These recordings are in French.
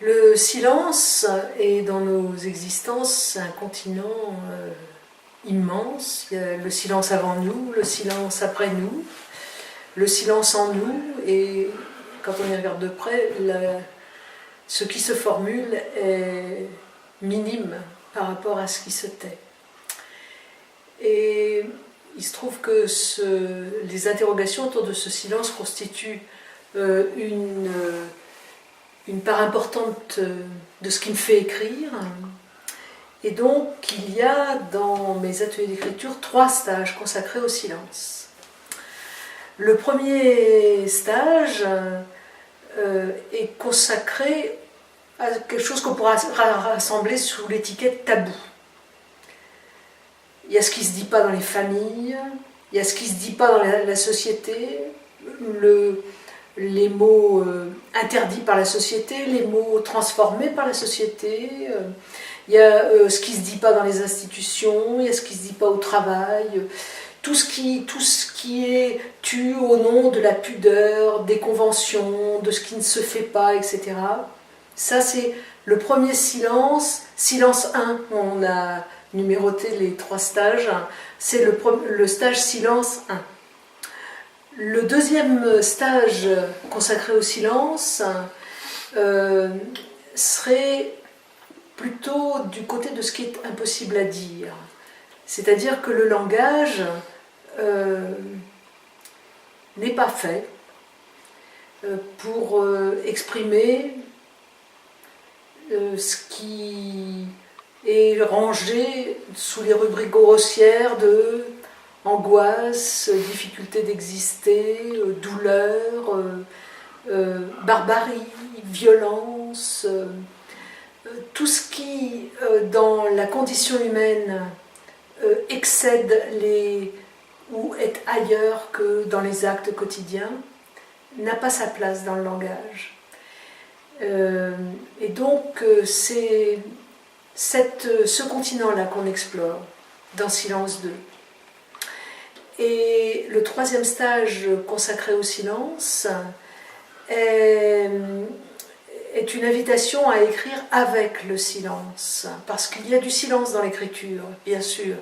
Le silence est dans nos existences un continent immense. Il y a le silence avant nous, le silence après nous, le silence en nous, et quand on y regarde de près, ce qui se formule est minime par rapport à ce qui se tait. Et il se trouve que les interrogations autour de ce silence constituent une part importante de ce qui me fait écrire. Et donc, il y a dans mes ateliers d'écriture 3 stages consacrés au silence. Le premier stage est consacré à quelque chose qu'on pourra rassembler sous l'étiquette tabou. Il y a ce qui ne se dit pas dans les familles, il y a ce qui ne se dit pas dans la société, les mots interdits par la société, les mots transformés par la société, il y a ce qui ne se dit pas dans les institutions, il y a ce qui ne se dit pas au travail, tout ce qui est tu au nom de la pudeur, des conventions, de ce qui ne se fait pas, etc. Ça, c'est le premier silence, silence 1, on a numéroté les 3 stages, c'est le stage silence 1. Le deuxième stage consacré au silence serait plutôt du côté de ce qui est impossible à dire. C'est-à-dire que le langage n'est pas fait pour exprimer ce qui est rangé sous les rubriques grossières de angoisse, difficulté d'exister, douleur, barbarie, violence, tout ce qui, dans la condition humaine, excède ou est ailleurs que dans les actes quotidiens, n'a pas sa place dans le langage. Et donc, c'est ce continent-là qu'on explore dans Silence 2. Et le troisième stage consacré au silence est une invitation à écrire avec le silence, parce qu'il y a du silence dans l'écriture, bien sûr,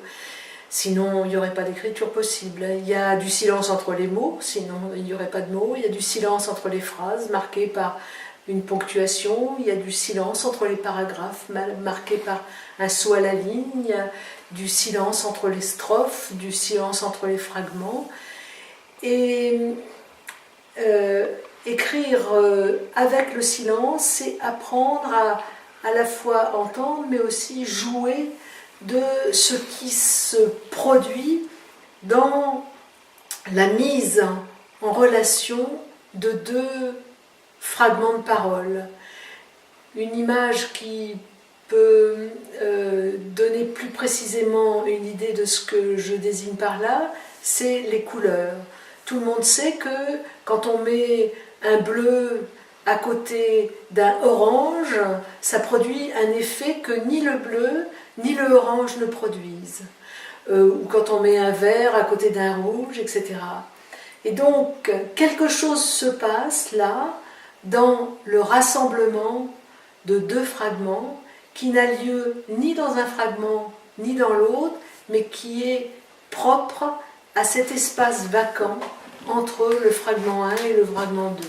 sinon il n'y aurait pas d'écriture possible. Il y a du silence entre les mots, sinon il n'y aurait pas de mots. Il y a du silence entre les phrases, marquées par une ponctuation. Il y a du silence entre les paragraphes, marqués par un saut à la ligne. Il y a du silence entre les strophes, du silence entre les fragments. Et écrire avec le silence, c'est apprendre à la fois entendre, mais aussi jouer de ce qui se produit dans la mise en relation de 2 fragments de parole. Une image qui peut donner plus précisément une idée de ce que je désigne par là, c'est les couleurs. Tout le monde sait que quand on met un bleu à côté d'un orange, ça produit un effet que ni le bleu ni le orange ne produisent. Ou quand on met un vert à côté d'un rouge, etc. Et donc, quelque chose se passe là, dans le rassemblement de 2 fragments, qui n'a lieu ni dans un fragment ni dans l'autre, mais qui est propre à cet espace vacant entre le fragment 1 et le fragment 2.